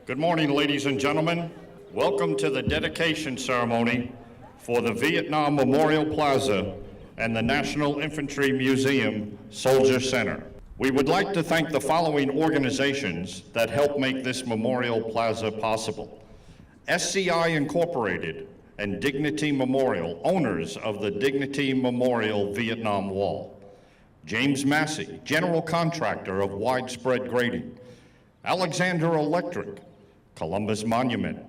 Good morning, ladies and gentlemen. Welcome to the dedication ceremony for the Vietnam Memorial Plaza and the National Infantry Museum Soldier Center. We would like to thank the following organizations that helped make this Memorial Plaza possible. SCI Incorporated and Dignity Memorial, owners of the Dignity Memorial Vietnam Wall. James Massey, general contractor of widespread grading. Alexander Electric, Columbus Monument,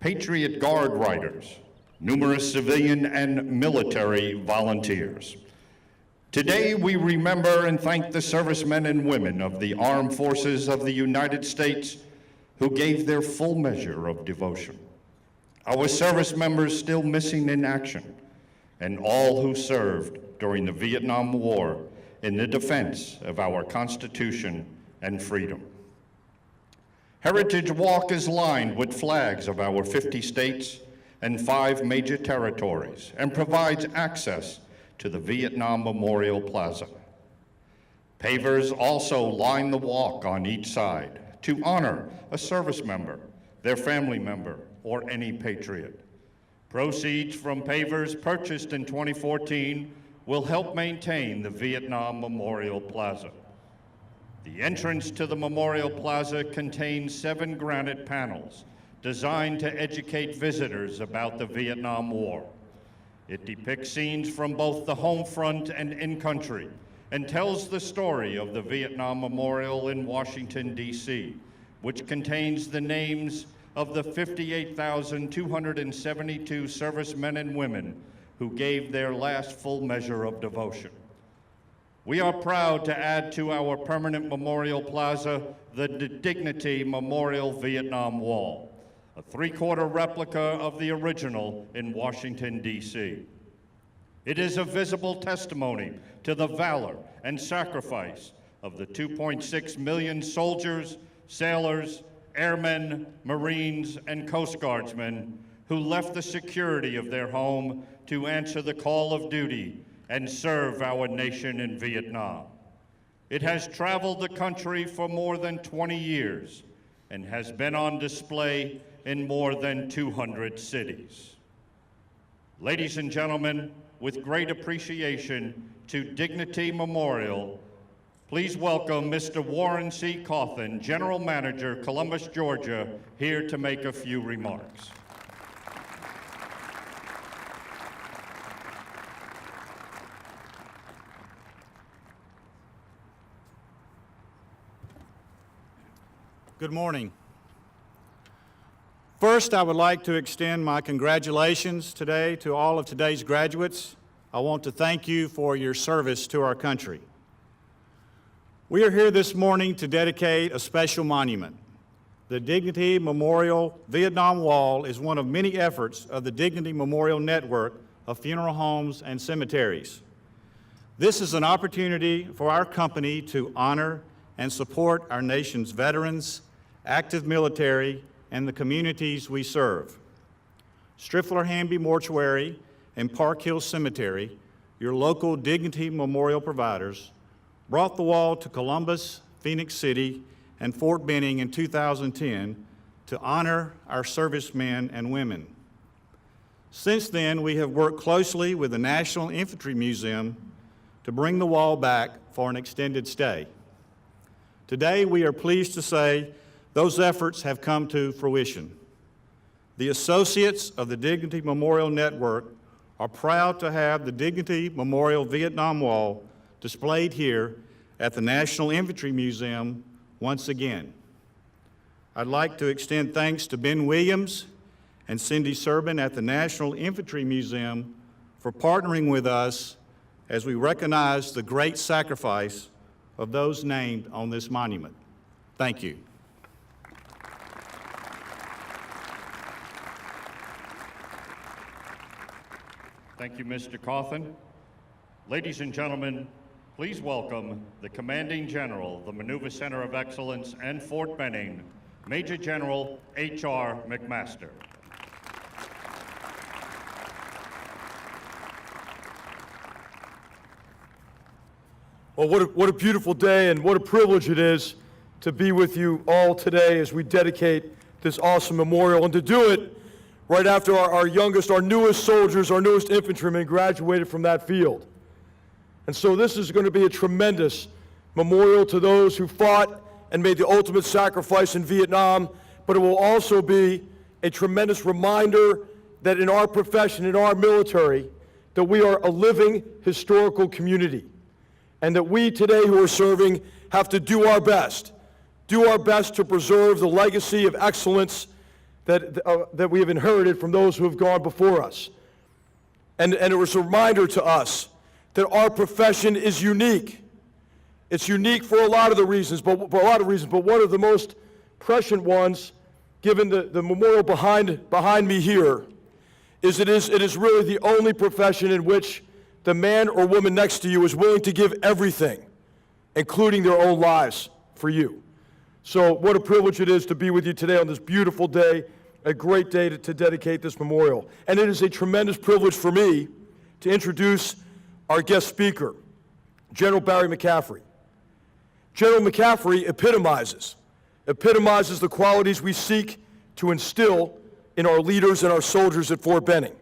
Patriot Guard Riders, numerous civilian and military volunteers. Today we remember and thank the servicemen and women of the Armed Forces of the United States who gave their full measure of devotion. Our service members still missing in action, and all who served during the Vietnam War in the defense of our Constitution and freedom. Heritage Walk is lined with flags of our 50 states and 5 major territories and provides access to the Vietnam Memorial Plaza. Pavers also line the walk on each side to honor a service member, their family member, or any patriot. Proceeds from pavers purchased in 2014 will help maintain the Vietnam Memorial Plaza. The entrance to the Memorial Plaza contains 7 granite panels designed to educate visitors about the Vietnam War. It depicts scenes from both the home front and in-country and tells the story of the Vietnam Memorial in Washington, D.C., which contains the names of the 58,272 servicemen and women who gave their last full measure of devotion. We are proud to add to our permanent Memorial Plaza the Dignity Memorial Vietnam Wall, a 3/4 replica of the original in Washington, D.C. It is a visible testimony to the valor and sacrifice of the 2.6 million soldiers, sailors, airmen, Marines, and Coast Guardsmen who left the security of their home to answer the call of duty and serve our nation in Vietnam. It has traveled the country for more than 20 years and has been on display in more than 200 cities. Ladies and gentlemen, with great appreciation to Dignity Memorial, please welcome Mr. Warren C. Cauthen, General Manager, Columbus, Georgia, here to make a few remarks. Good morning. First, I would like to extend my congratulations today to all of today's graduates. I want to thank you for your service to our country. We are here this morning to dedicate a special monument. The Dignity Memorial Vietnam Wall is one of many efforts of the Dignity Memorial Network of funeral homes and cemeteries. This is an opportunity for our company to honor and support our nation's veterans, active military, and the communities we serve. Striffler-Hanby Mortuary and Park Hill Cemetery, your local Dignity Memorial providers, brought the wall to Columbus, Phoenix City, and Fort Benning in 2010 to honor our servicemen and women. Since then, we have worked closely with the National Infantry Museum to bring the wall back for an extended stay. Today, we are pleased to say those efforts have come to fruition. The associates of the Dignity Memorial Network are proud to have the Dignity Memorial Vietnam Wall displayed here at the National Infantry Museum once again. I'd like to extend thanks to Ben Williams and Cindy Serbin at the National Infantry Museum for partnering with us as we recognize the great sacrifice of those named on this monument. Thank you. Thank you, Mr. Cauthen. Ladies and gentlemen, please welcome the Commanding General, the Maneuver Center of Excellence and Fort Benning, Major General H.R. McMaster. Well, what a beautiful day and what a privilege it is to be with you all today as we dedicate this awesome memorial, and to do it right after our newest soldiers, our newest infantrymen graduated from that field. And so this is going to be a tremendous memorial to those who fought and made the ultimate sacrifice in Vietnam, but it will also be a tremendous reminder that in our profession, in our military, that we are a living historical community, and that we today who are serving have to do our best to preserve the legacy of excellence that we have inherited from those who have gone before us. And it was a reminder to us that our profession is unique. It's unique for a lot of reasons, but one of the most prescient ones, given the memorial behind me here, is it is really the only profession in which the man or woman next to you is willing to give everything, including their own lives, for you. So what a privilege it is to be with you today on this beautiful day, a great day to dedicate this memorial. And it is a tremendous privilege for me to introduce our guest speaker, General Barry McCaffrey. General McCaffrey epitomizes the qualities we seek to instill in our leaders and our soldiers at Fort Benning.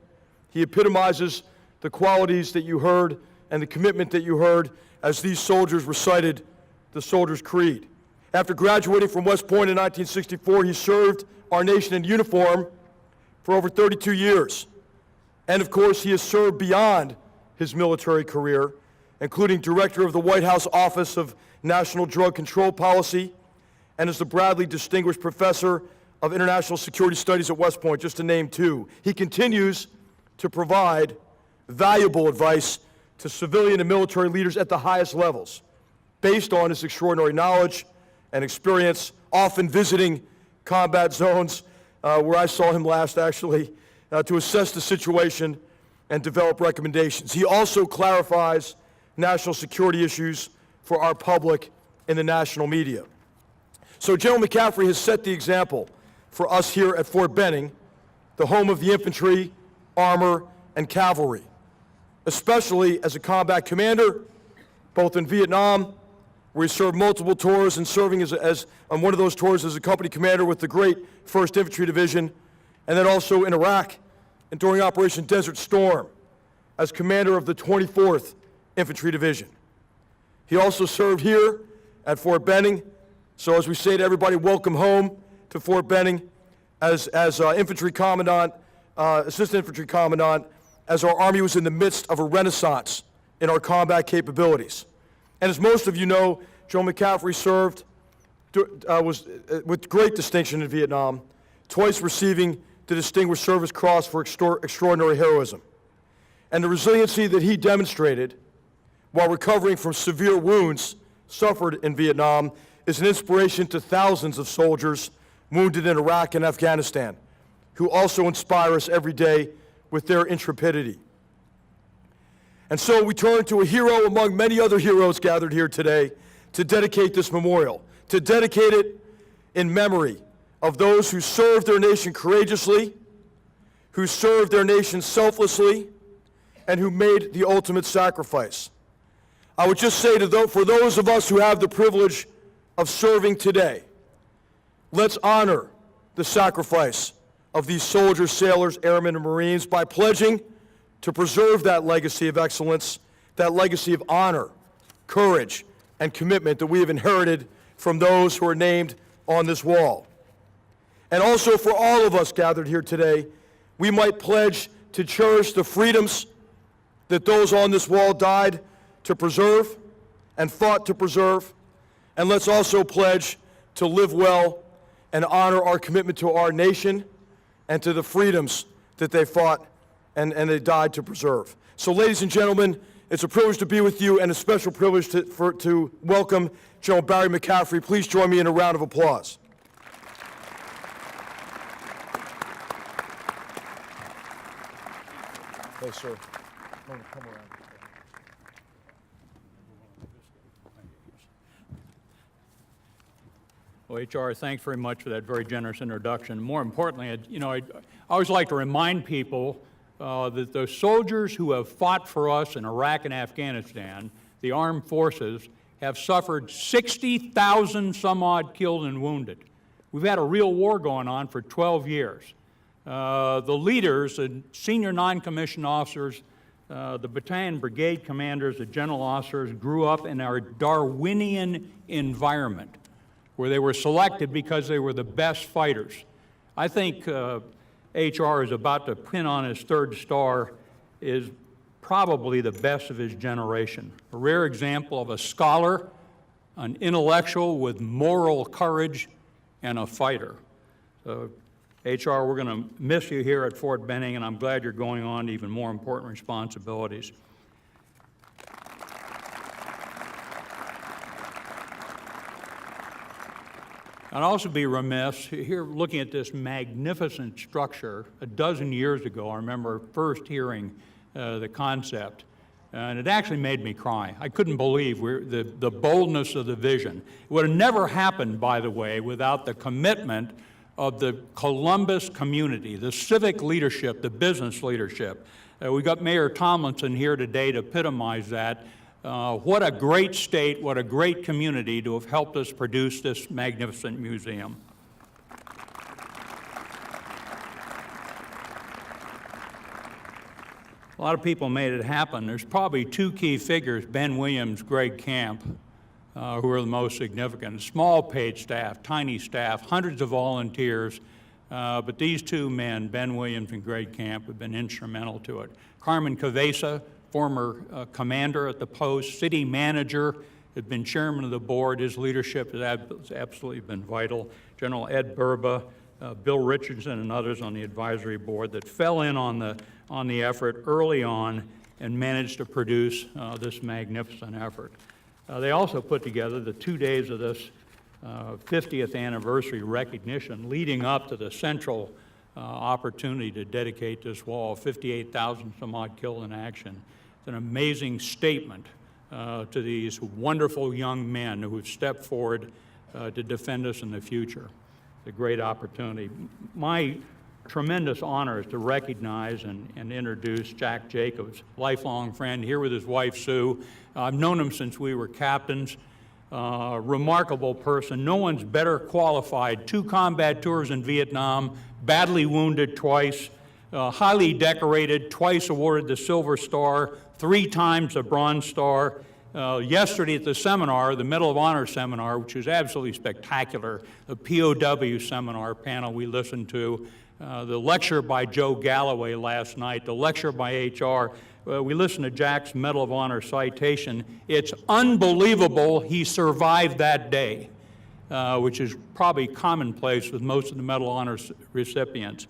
He epitomizes the qualities that you heard and the commitment that you heard as these soldiers recited the Soldier's Creed. After graduating from West Point in 1964, he served our nation in uniform for over 32 years. And of course, he has served beyond his military career, including director of the White House Office of National Drug Control Policy, and as the Bradley Distinguished Professor of International Security Studies at West Point, just to name two. He continues to provide valuable advice to civilian and military leaders at the highest levels, based on his extraordinary knowledge and experience, often visiting combat zones, where I saw him last, actually, to assess the situation and develop recommendations. He also clarifies national security issues for our public in the national media. So General McCaffrey has set the example for us here at Fort Benning, the home of the infantry, armor, and cavalry, especially as a combat commander, both in Vietnam, where he served multiple tours, and serving as on one of those tours as a company commander with the great 1st Infantry Division, and then also in Iraq and during Operation Desert Storm as commander of the 24th Infantry Division. He also served here at Fort Benning, so as we say to everybody, welcome home to Fort Benning, as infantry commandant, assistant infantry commandant, as our Army was in the midst of a renaissance in our combat capabilities. And as most of you know, General McCaffrey served with great distinction in Vietnam, twice receiving the Distinguished Service Cross for extraordinary heroism. And the resiliency that he demonstrated while recovering from severe wounds suffered in Vietnam is an inspiration to thousands of soldiers wounded in Iraq and Afghanistan, who also inspire us every day with their intrepidity. And so we turn to a hero among many other heroes gathered here today to dedicate this memorial, to dedicate it in memory of those who served their nation courageously, who served their nation selflessly, and who made the ultimate sacrifice. I would just say for those of us who have the privilege of serving today, let's honor the sacrifice of these soldiers, sailors, airmen, and Marines by pledging to preserve that legacy of excellence, that legacy of honor, courage, and commitment that we have inherited from those who are named on this wall. And also for all of us gathered here today, we might pledge to cherish the freedoms that those on this wall died to preserve and fought to preserve. And let's also pledge to live well and honor our commitment to our nation and to the freedoms that they fought and they died to preserve. So ladies and gentlemen, it's a privilege to be with you and a special privilege to welcome General Barry McCaffrey. Please join me in a round of applause. Hey, sir. Come around. Well, HR, thanks very much for that very generous introduction. More importantly, I always like to remind people that those soldiers who have fought for us in Iraq and Afghanistan, the armed forces, have suffered 60,000 some odd killed and wounded. We've had a real war going on for 12 years. The leaders, the senior non-commissioned officers, the battalion brigade commanders, the general officers grew up in our Darwinian environment where they were selected because they were the best fighters. I think HR is about to pin on his third star is probably the best of his generation. A rare example of a scholar, an intellectual with moral courage, and a fighter. So, HR, we're going to miss you here at Fort Benning, and I'm glad you're going on to even more important responsibilities. I'd also be remiss here looking at this magnificent structure. A dozen years ago, I remember first hearing the concept, and it actually made me cry. I couldn't believe the boldness of the vision. It would have never happened, by the way, without the commitment of the Columbus community, the civic leadership, the business leadership. We got Mayor Tomlinson here today to epitomize that. What a great state, what a great community to have helped us produce this magnificent museum. A lot of people made it happen. There's probably two key figures, Ben Williams, Greg Camp, who are the most significant. Small paid staff, tiny staff, hundreds of volunteers, but these two men, Ben Williams and Greg Camp, have been instrumental to it. Carmen Cavesa, former commander at the post, city manager, has been chairman of the board. His leadership has absolutely been vital. General Ed Burba, Bill Richardson, and others on the advisory board that fell in on the effort early on and managed to produce this magnificent effort. They also put together the 2 days of this 50th anniversary recognition leading up to the central opportunity to dedicate this wall, 58,000 some odd killed in action. It's an amazing statement to these wonderful young men who have stepped forward to defend us in the future. It's a great opportunity. My tremendous honor is to recognize and introduce Jack Jacobs, lifelong friend, here with his wife Sue. I've known him since we were captains. Remarkable person. No one's better qualified. 2 combat tours in Vietnam, badly wounded twice, highly decorated, twice awarded the Silver Star, 3 times the Bronze Star. Yesterday at the seminar, the Medal of Honor seminar, which was absolutely spectacular, the POW seminar panel we listened to, the lecture by Joe Galloway last night, the lecture by HR. We listened to Jack's Medal of Honor citation. It's unbelievable he survived that day, which is probably commonplace with most of the Medal of Honor recipients.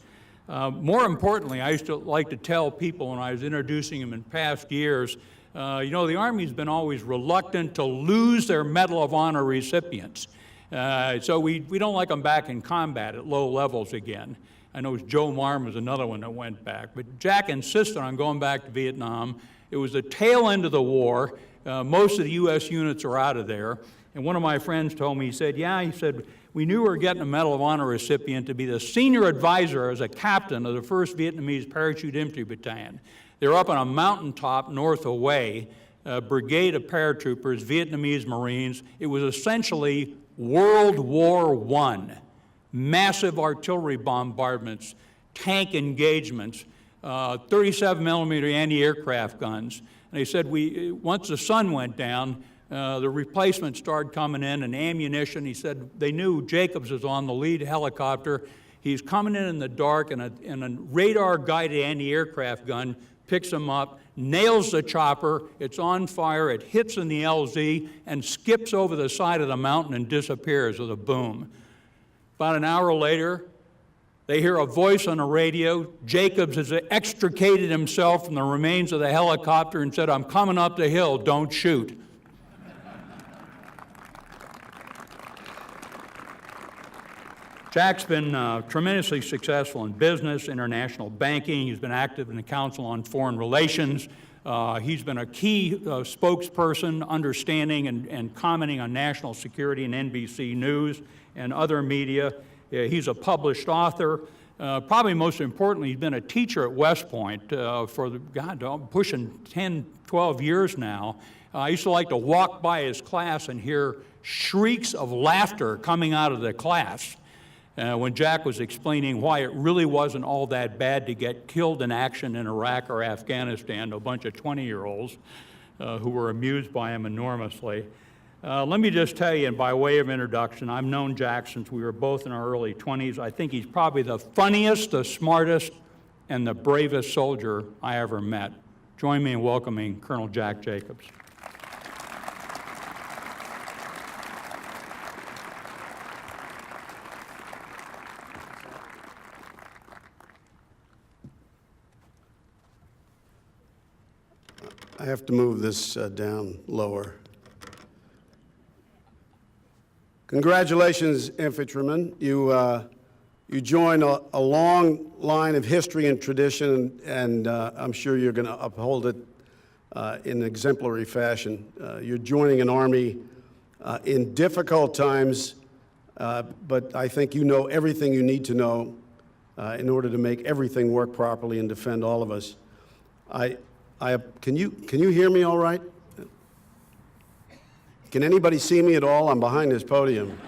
More importantly, I used to like to tell people when I was introducing them in past years, you know, the Army's been always reluctant to lose their Medal of Honor recipients. So we don't like them back in combat at low levels again. I know Joe Marm was another one that went back. But Jack insisted on going back to Vietnam. It was the tail end of the war. Most of the U.S. units are out of there. And one of my friends told me, he said, we knew we were getting a Medal of Honor recipient to be the senior advisor as a captain of the 1st Vietnamese Parachute Infantry Battalion. They're up on a mountaintop north of Hue, a brigade of paratroopers, Vietnamese Marines. It was essentially World War I. Massive artillery bombardments, tank engagements, 37 millimeter anti-aircraft guns. And they said once the sun went down, the replacements started coming in and ammunition. He said they knew Jacobs was on the lead helicopter. He's coming in the dark and a radar-guided anti-aircraft gun picks him up, nails the chopper, it's on fire, it hits in the LZ and skips over the side of the mountain and disappears with a boom. About an hour later, they hear a voice on the radio. Jacobs has extricated himself from the remains of the helicopter and said, "I'm coming up the hill, don't shoot." Jack's been tremendously successful in business, international banking. He's been active in the Council on Foreign Relations. He's been a key spokesperson, understanding and commenting on national security and NBC News and other media. He's a published author. Probably most importantly, he's been a teacher at West Point for pushing 10, 12 years now. I used to like to walk by his class and hear shrieks of laughter coming out of the class when Jack was explaining why it really wasn't all that bad to get killed in action in Iraq or Afghanistan, a bunch of 20-year-olds who were amused by him enormously. Let me just tell you, and by way of introduction, I've known Jack since we were both in our early 20s. I think he's probably the funniest, the smartest, and the bravest soldier I ever met. Join me in welcoming Colonel Jack Jacobs. I have to move this down lower. Congratulations, infantrymen. You join a long line of history and tradition, and I'm sure you're going to uphold it in exemplary fashion. You're joining an army in difficult times, but I think you know everything you need to know in order to make everything work properly and defend all of us. Can you hear me all right? Can anybody see me at all? I'm behind this podium.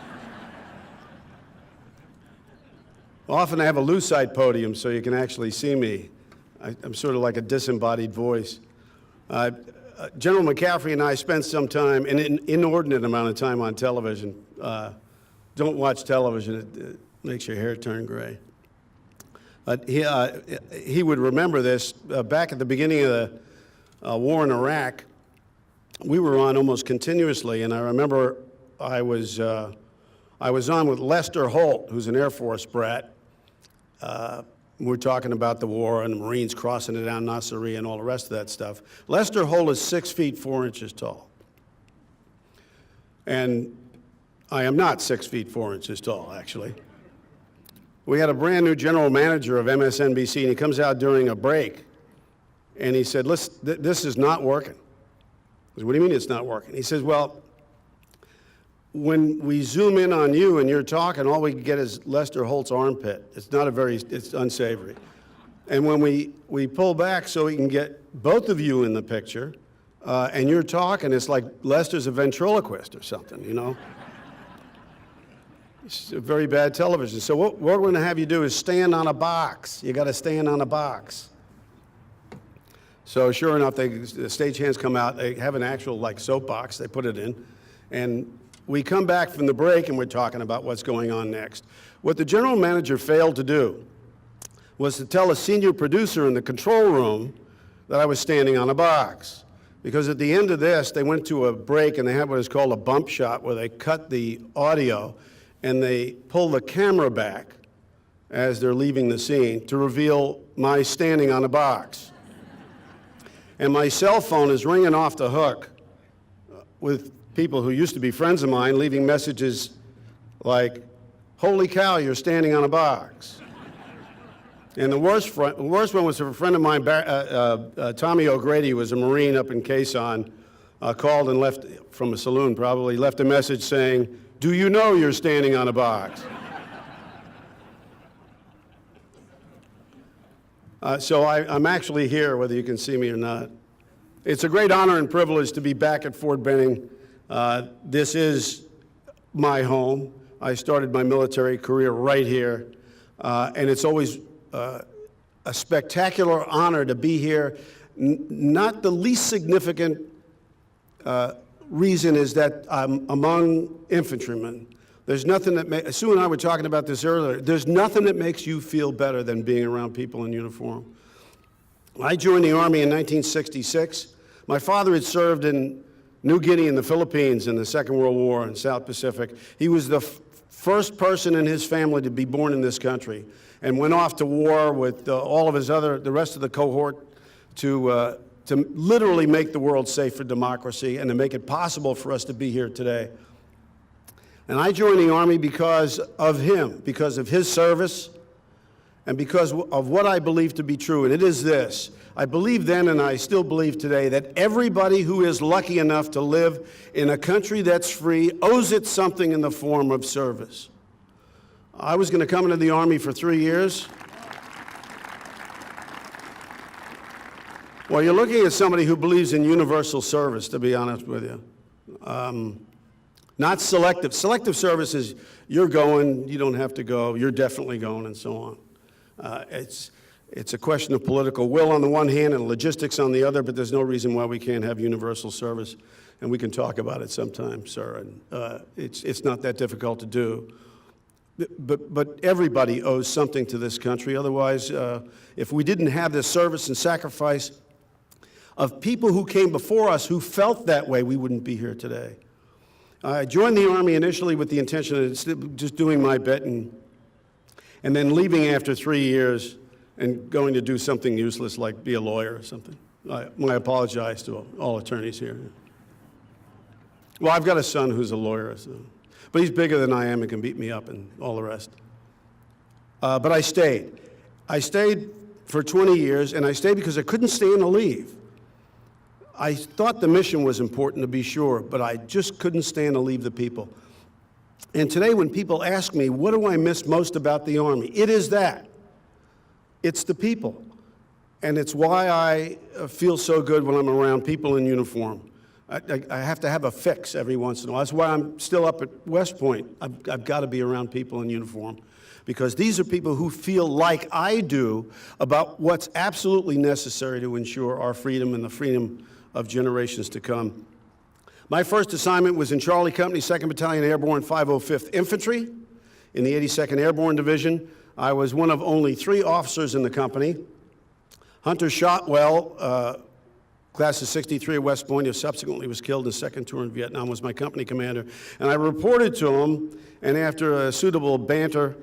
Often I have a lucite podium so you can actually see me. I'm sort of like a disembodied voice. General McCaffrey and I spent some time, an inordinate amount of time on television. Don't watch television, it makes your hair turn gray. He would remember this. Back at the beginning of the war in Iraq, we were on almost continuously, and I remember I was on with Lester Holt, who's an Air Force brat. We were talking about the war and the Marines crossing it down Nasiriyah and all the rest of that stuff. Lester Holt is 6 feet 4 inches tall. And I am not 6 feet 4 inches tall, actually. We had a brand new general manager of MSNBC, and he comes out during a break, and he said, "Listen, this is not working." I said, "What do you mean it's not working?" He says, "Well, when we zoom in on you and you're talking, all we can get is Lester Holt's armpit. It's unsavory. And when we pull back so we can get both of you in the picture, and you're talking, it's like Lester's a ventriloquist or something, you know?" It's very bad television. So what we're going to have you do is stand on a box. You got to stand on a box. So sure enough, the stagehands come out. They have an actual like soapbox. They put it in, and we come back from the break, and we're talking about what's going on next. What the general manager failed to do was to tell a senior producer in the control room that I was standing on a box. Because at the end of this, they went to a break, and they had what is called a bump shot, where they cut the audio and they pull the camera back as they're leaving the scene to reveal my standing on a box. And my cell phone is ringing off the hook with people who used to be friends of mine leaving messages like, "Holy cow, you're standing on a box." And the worst one was a friend of mine, Tommy O'Grady, who was a Marine up in Quezon, called and left, from a saloon probably, left a message saying, "Do you know you're standing on a box?" So I'm actually here, whether you can see me or not. It's a great honor and privilege to be back at Fort Benning. This is my home. I started my military career right here, and it's always a spectacular honor to be here. Not the least significant reason is that I'm among infantrymen. There's nothing that Sue and I were talking about this earlier. There's nothing that makes you feel better than being around people in uniform. I joined the Army in 1966. My father had served in New Guinea and the Philippines in the Second World War in South Pacific. He was the first person in his family to be born in this country, and went off to war with all of the rest of the cohort to literally make the world safe for democracy and to make it possible for us to be here today. And I joined the Army because of him, because of his service, and because of what I believe to be true, and it is this. I believe then, and I still believe today, that everybody who is lucky enough to live in a country that's free owes it something in the form of service. I was going to come into the Army for 3 years. Well, you're looking at somebody who believes in universal service, to be honest with you. Not selective. Selective service is you're going, you don't have to go, you're definitely going, and so on. It's a question of political will on the one hand and logistics on the other, but there's no reason why we can't have universal service, and we can talk about it sometime, sir. And it's not that difficult to do. But everybody owes something to this country. Otherwise, if we didn't have this service and sacrifice of people who came before us who felt that way, we wouldn't be here today. I joined the Army initially with the intention of just doing my bit and then leaving after 3 years and going to do something useless like be a lawyer or something. I apologize to all attorneys here. Well, I've got a son who's a lawyer, but he's bigger than I am and can beat me up and all the rest. But I stayed. I stayed for 20 years, and I stayed because I couldn't stand to leave. I thought the mission was important, to be sure, but I just couldn't stand to leave the people. And today when people ask me, what do I miss most about the Army? It is that. It's the people. And it's why I feel so good when I'm around people in uniform. I have to have a fix every once in a while. That's why I'm still up at West Point. I've got to be around people in uniform, because these are people who feel like I do about what's absolutely necessary to ensure our freedom and the freedom of generations to come. My first assignment was in Charlie Company, 2nd Battalion Airborne, 505th Infantry in the 82nd Airborne Division. I was one of only 3 officers in the company. Hunter Shotwell, class of 63 at West Point, who subsequently was killed in his second tour in Vietnam, was my company commander. And I reported to him, and after a suitable banter,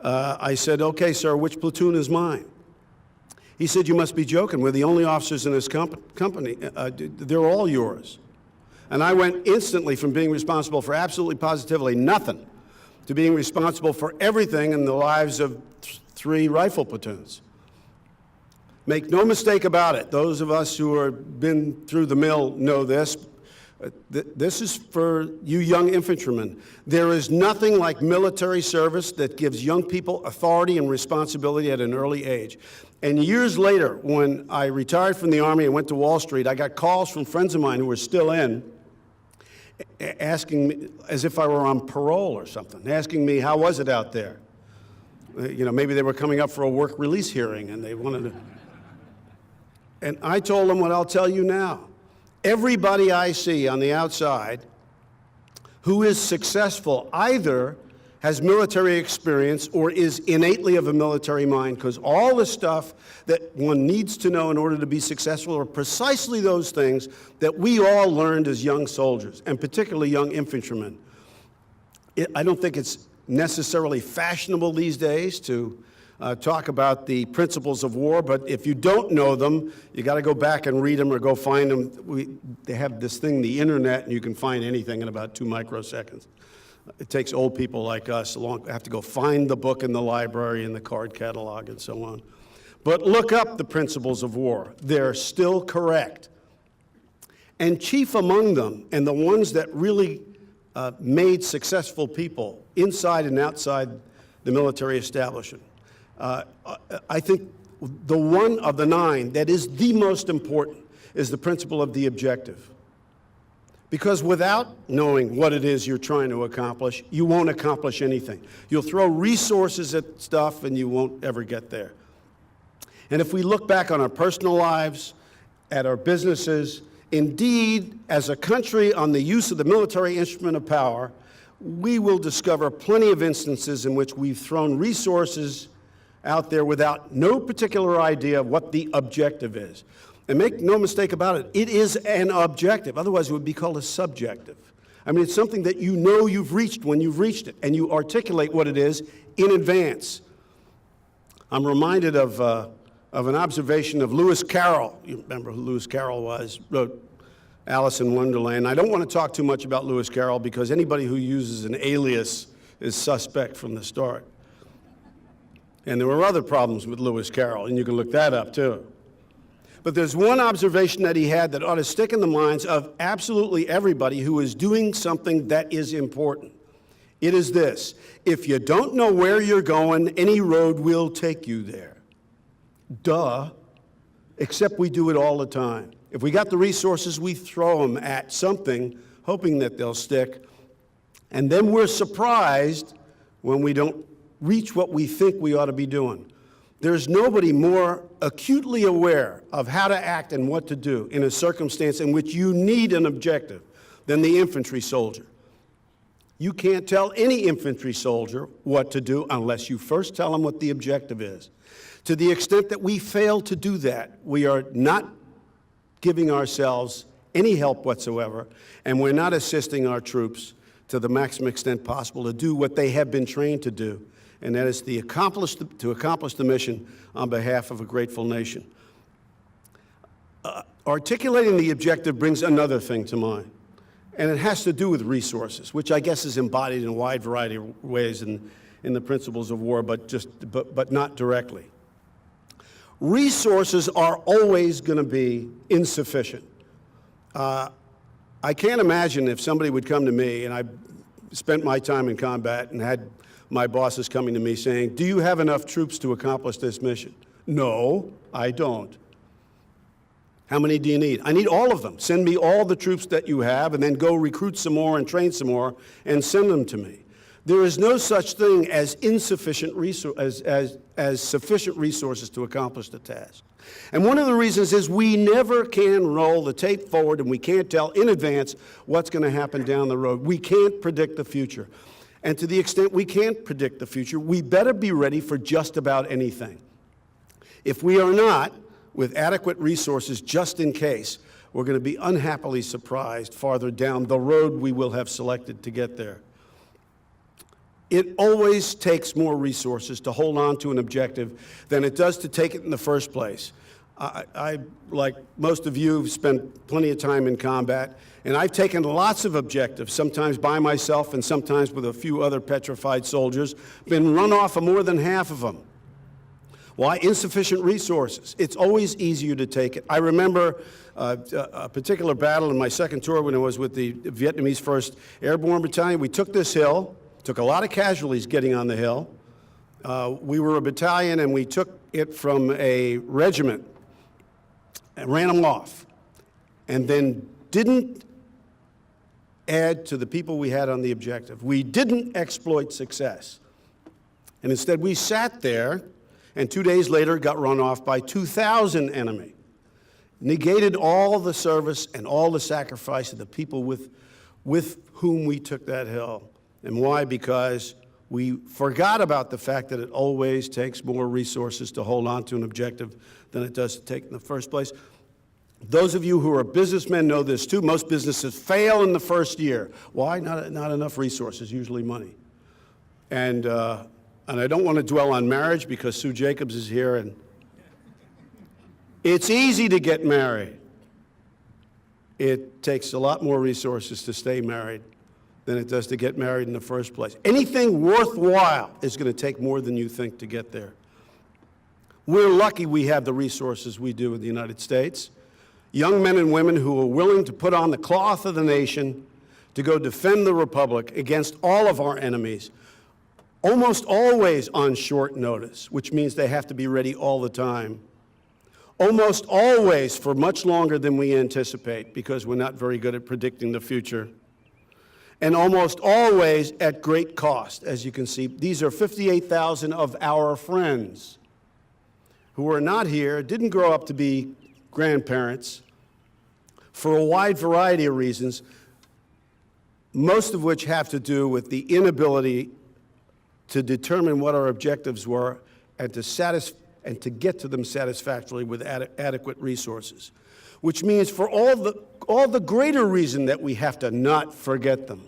I said, okay, sir, which platoon is mine? He said, you must be joking. We're the only officers in this company. They're all yours. And I went instantly from being responsible for absolutely positively nothing to being responsible for everything in the lives of 3 rifle platoons. Make no mistake about it. Those of us who have been through the mill know this. This is for you young infantrymen. There is nothing like military service that gives young people authority and responsibility at an early age. And years later, when I retired from the Army and went to Wall Street, I got calls from friends of mine who were still in, asking me, as if I were on parole or something, asking me, how was it out there? You know, maybe they were coming up for a work release hearing and they wanted to. And I told them what I'll tell you now. Everybody I see on the outside who is successful either has military experience or is innately of a military mind, because all the stuff that one needs to know in order to be successful are precisely those things that we all learned as young soldiers, and particularly young infantrymen. I don't think it's necessarily fashionable these days to talk about the principles of war, but if you don't know them, you got to go back and read them or go find them. They have this thing, the internet, and you can find anything in about 2 microseconds. It takes old people like us have to go find the book in the library and the card catalog and so on. But look up the principles of war. They're still correct. And chief among them, and the ones that really made successful people inside and outside the military establishment, I think the one of the 9 that is the most important is the principle of the objective. Because without knowing what it is you're trying to accomplish, you won't accomplish anything. You'll throw resources at stuff and you won't ever get there. And if we look back on our personal lives, at our businesses, indeed, as a country on the use of the military instrument of power, we will discover plenty of instances in which we've thrown resources out there without no particular idea of what the objective is. And make no mistake about it, it is an objective. Otherwise, it would be called a subjective. I mean, it's something that you know you've reached when you've reached it, and you articulate what it is in advance. I'm reminded of an observation of Lewis Carroll. You remember who Lewis Carroll was, wrote Alice in Wonderland. I don't want to talk too much about Lewis Carroll because anybody who uses an alias is suspect from the start. And there were other problems with Lewis Carroll, and you can look that up too. But there's one observation that he had that ought to stick in the minds of absolutely everybody who is doing something that is important. It is this: if you don't know where you're going, any road will take you there. Duh. except we do it all the time. If we got the resources, we throw them at something, hoping that they'll stick, and then we're surprised when we don't reach what we think we ought to be doing. There's nobody more acutely aware of how to act and what to do in a circumstance in which you need an objective than the infantry soldier. You can't tell any infantry soldier what to do unless you first tell them what the objective is. To the extent that we fail to do that, we are not giving ourselves any help whatsoever, and we're not assisting our troops to the maximum extent possible to do what they have been trained to do, and that is to accomplish the mission on behalf of a grateful nation. Articulating the objective brings another thing to mind, and it has to do with resources, which I guess is embodied in a wide variety of ways in the principles of war, but not directly. Resources are always going to be insufficient. I can't imagine if somebody would come to me, and I spent my time in combat and had my bosses coming to me saying, "Do you have enough troops to accomplish this mission?" No, I don't. How many do you need? I need all of them. Send me all the troops that you have, and then go recruit some more and train some more and send them to me. There is no such thing as insufficient as sufficient resources to accomplish the task. And one of the reasons is we never can roll the tape forward, and we can't tell in advance what's going to happen down the road. We can't predict the future. And to the extent we can't predict the future, we better be ready for just about anything. If we are not, with adequate resources just in case, we're going to be unhappily surprised farther down the road we will have selected to get there. It always takes more resources to hold on to an objective than it does to take it in the first place. I, like most of you, have spent plenty of time in combat, and I've taken lots of objectives, sometimes by myself and sometimes with a few other petrified soldiers, been run off of more than half of them. Why? Insufficient resources. It's always easier to take it. I remember a particular battle in my second tour when I was with the Vietnamese 1st Airborne Battalion. We took this hill, took a lot of casualties getting on the hill. We were a battalion, and we took it from a regiment and ran them off, and then didn't add to the people we had on the objective. We didn't exploit success. And instead, we sat there, and 2 days later got run off by 2,000 enemy. Negated all the service and all the sacrifice of the people with whom we took that hill. And why? Because we forgot about the fact that it always takes more resources to hold on to an objective than it does to take it in the first place. Those of you who are businessmen know this too. Most businesses fail in the first year. Why? Not enough resources, usually money. And I don't want to dwell on marriage because Sue Jacobs is here, and it's easy to get married. It takes a lot more resources to stay married than it does to get married in the first place. Anything worthwhile is going to take more than you think to get there. We're lucky we have the resources we do in the United States. Young men and women who are willing to put on the cloth of the nation to go defend the Republic against all of our enemies, almost always on short notice, which means they have to be ready all the time. Almost always for much longer than we anticipate, because we're not very good at predicting the future. And almost always at great cost. As you can see, these are 58,000 of our friends who are not here, didn't grow up to be grandparents, for a wide variety of reasons, most of which have to do with the inability to determine what our objectives were and to get to them satisfactorily with adequate resources. Which means for all the greater reason that we have to not forget them.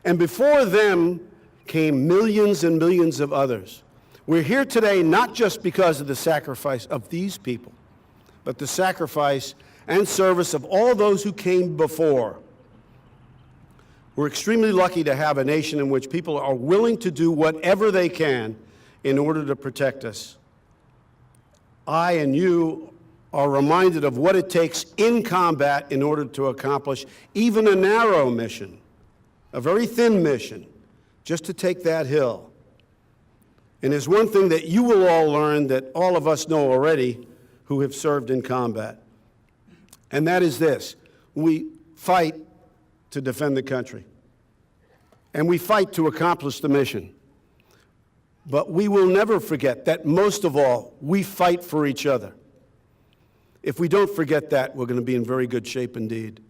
And before them came millions and millions of others. We're here today not just because of the sacrifice of these people, but the sacrifice and service of all those who came before. We're extremely lucky to have a nation in which people are willing to do whatever they can in order to protect us. I and you are reminded of what it takes in combat in order to accomplish even a narrow mission, a very thin mission, just to take that hill. And there's one thing that you will all learn that all of us know already who have served in combat. And that is this: we fight to defend the country, and we fight to accomplish the mission. But we will never forget that, most of all, we fight for each other. If we don't forget that, we're going to be in very good shape indeed.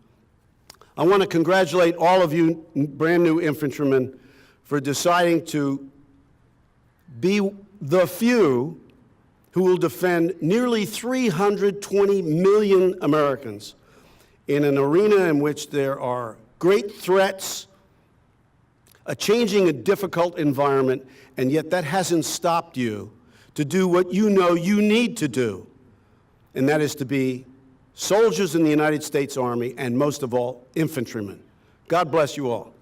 I want to congratulate all of you brand new infantrymen for deciding to be the few who will defend nearly 320 million Americans in an arena in which there are great threats, a changing and difficult environment, and yet that hasn't stopped you to do what you know you need to do, and that is to be soldiers in the United States Army, and most of all, infantrymen. God bless you all.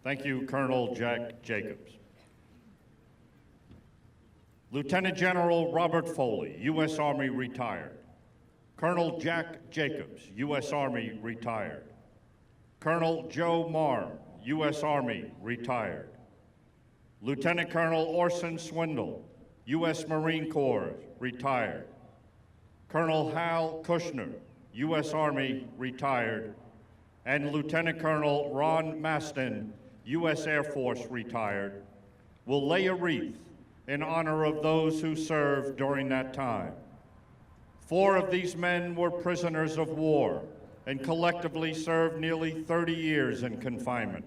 Thank you, Colonel Jack Jacobs. Lieutenant General Robert Foley, U.S. Army, retired. Colonel Jack Jacobs, U.S. Army, retired. Colonel Joe Marm, U.S. Army, retired. Lieutenant Colonel Orson Swindle, U.S. Marine Corps, retired. Colonel Harold Kushner, U.S. Army, retired. And Lieutenant Colonel Ron Mastin, U.S. Air Force, retired, will lay a wreath in honor of those who served during that time. 4 of these men were prisoners of war and collectively served nearly 30 years in confinement.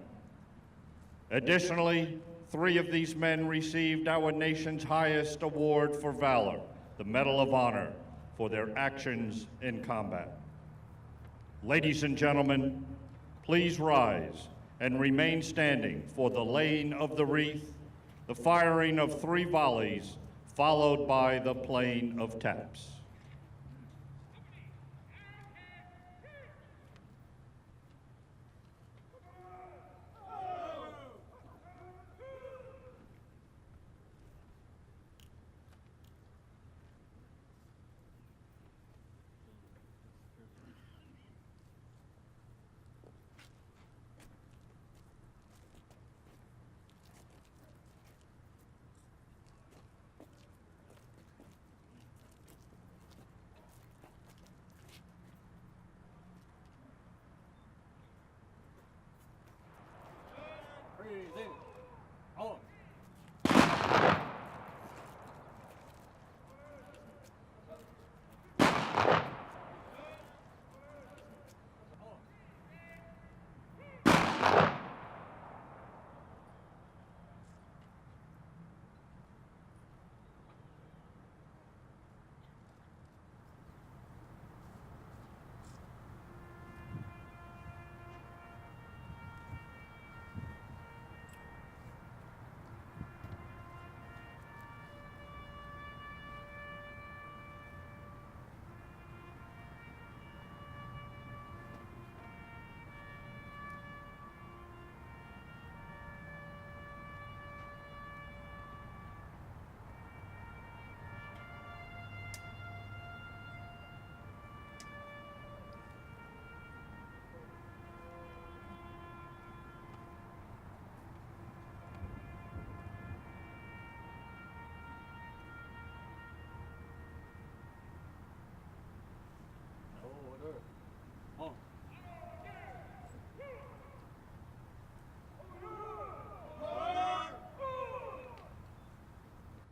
Additionally, 3 of these men received our nation's highest award for valor, the Medal of Honor, for their actions in combat. Ladies and gentlemen, please rise and remain standing for the laying of the wreath, the firing of 3 volleys, followed by the playing of taps.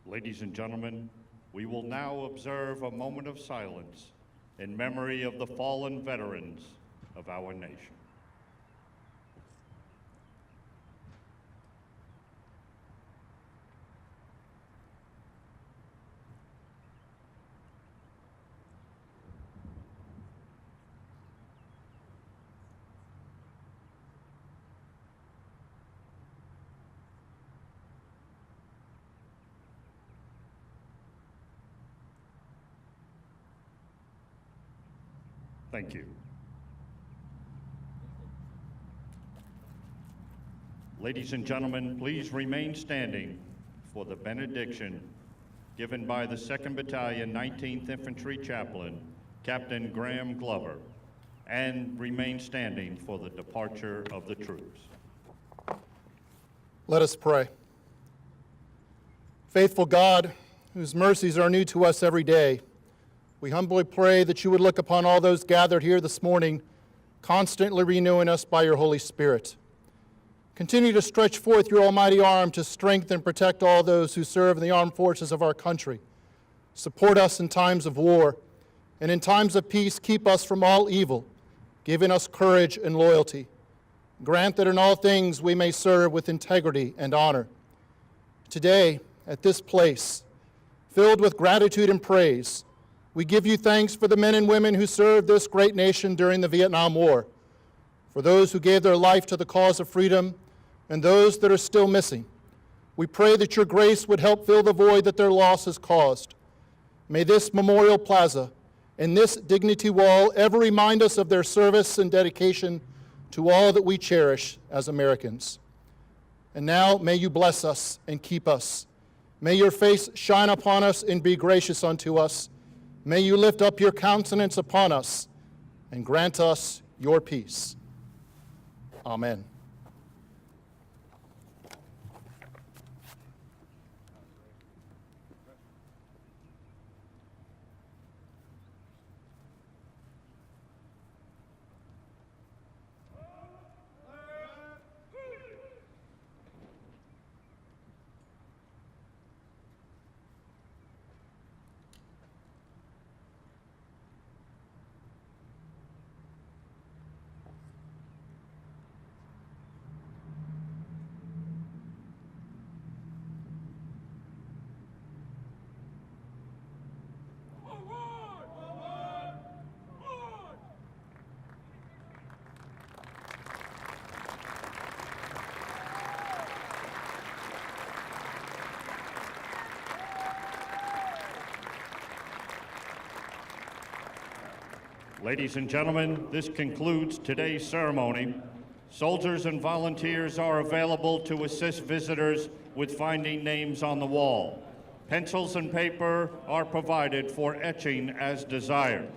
Ladies and gentlemen, we will now observe a moment of silence in memory of the fallen veterans of our nation. Thank you. Ladies and gentlemen, please remain standing for the benediction given by the 2nd Battalion, 19th Infantry Chaplain, Captain Graham Glover, and remain standing for the departure of the troops. Let us pray. Faithful God, whose mercies are new to us every day, we humbly pray that you would look upon all those gathered here this morning, constantly renewing us by your Holy Spirit. Continue to stretch forth your almighty arm to strengthen and protect all those who serve in the armed forces of our country. Support us in times of war, and in times of peace keep us from all evil, giving us courage and loyalty. Grant that in all things we may serve with integrity and honor. Today, at this place, filled with gratitude and praise, we give you thanks for the men and women who served this great nation during the Vietnam War, for those who gave their life to the cause of freedom, and those that are still missing. We pray that your grace would help fill the void that their loss has caused. May this Memorial Plaza and this Dignity Wall ever remind us of their service and dedication to all that we cherish as Americans. And now may you bless us and keep us. May your face shine upon us and be gracious unto us. May you lift up your countenance upon us and grant us your peace. Amen. Ladies and gentlemen, this concludes today's ceremony. Soldiers and volunteers are available to assist visitors with finding names on the wall. Pencils and paper are provided for etching as desired.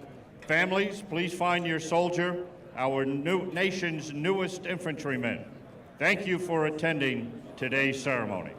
Families, please find your soldier, our nation's newest infantryman. Thank you for attending today's ceremony.